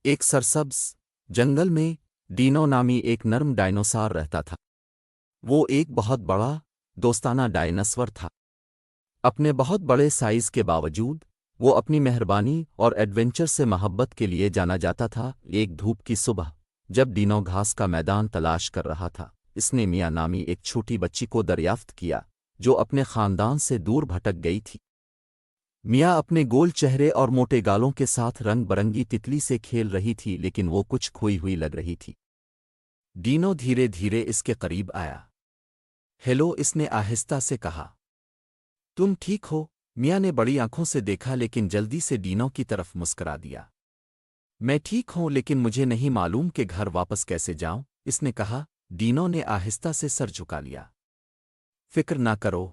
ایک سرسبز جنگل میں ڈینو نامی ایک نرم ڈائنوسار رہتا تھا۔ وہ ایک بہت بڑا دوستانہ ڈائناسور تھا۔ اپنے بہت بڑے سائز کے باوجود وہ اپنی مہربانی اور ایڈونچر سے محبت کے لیے جانا جاتا تھا۔ ایک دھوپ کی صبح جب ڈینو گھاس کا میدان تلاش کر رہا تھا، اس نے میاں نامی ایک چھوٹی بچی کو دریافت کیا جو اپنے خاندان سے دور بھٹک گئی تھی۔ میاں اپنے گول چہرے اور موٹے گالوں کے ساتھ رنگ برنگی تتلی سے کھیل رہی تھی، لیکن وہ کچھ کھوئی ہوئی لگ رہی تھی۔ ڈینو دھیرے دھیرے اس کے قریب آیا۔ ہیلو، اس نے آہستہ سے کہا۔ تم ٹھیک ہو؟ میاں نے بڑی آنکھوں سے دیکھا لیکن جلدی سے ڈینو کی طرف مسکرا دیا۔ میں ٹھیک ہوں، لیکن مجھے نہیں معلوم کہ گھر واپس کیسے جاؤں، اس نے کہا۔ ڈینو نے آہستہ سے سر جھکا لیا۔ فکر نہ کرو،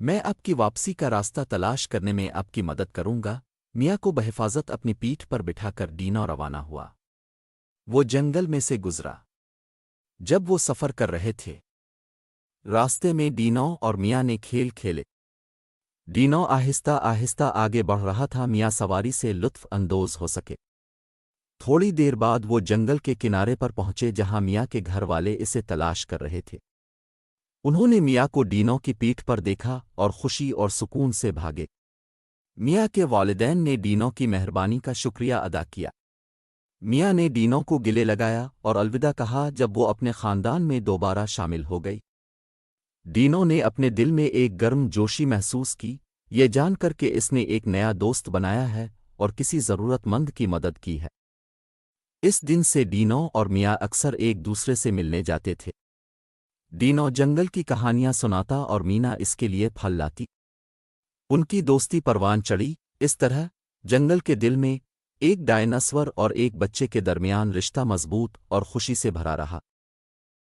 میں آپ کی واپسی کا راستہ تلاش کرنے میں آپ کی مدد کروں گا۔ میاں کو بحفاظت اپنی پیٹھ پر بٹھا کر ڈینو روانہ ہوا۔ وہ جنگل میں سے گزرا۔ جب وہ سفر کر رہے تھے، راستے میں ڈینو اور میاں نے کھیل کھیلے۔ ڈینو آہستہ آہستہ آگے بڑھ رہا تھا، میاں سواری سے لطف اندوز ہو سکے۔ تھوڑی دیر بعد وہ جنگل کے کنارے پر پہنچے جہاں میاں کے گھر والے اسے تلاش کر رہے تھے۔ انہوں نے میاں کو ڈینو کی پیٹھ پر دیکھا اور خوشی اور سکون سے بھاگے۔ میاں کے والدین نے ڈینو کی مہربانی کا شکریہ ادا کیا۔ میاں نے ڈینو کو گلے لگایا اور الوداع کہا جب وہ اپنے خاندان میں دوبارہ شامل ہو گئی۔ ڈینو نے اپنے دل میں ایک گرم جوشی محسوس کی، یہ جان کر کہ اس نے ایک نیا دوست بنایا ہے اور کسی ضرورت مند کی مدد کی ہے۔ اس دن سے ڈینو اور میاں اکثر ایک دوسرے سے ملنے جاتے تھے۔ ڈینو جنگل کی کہانیاں سناتا اور مینا اس کے لیے پھل لاتی۔ ان کی دوستی پروان چڑھی۔ اس طرح جنگل کے دل میں ایک ڈائناسور اور ایک بچے کے درمیان رشتہ مضبوط اور خوشی سے بھرا رہا۔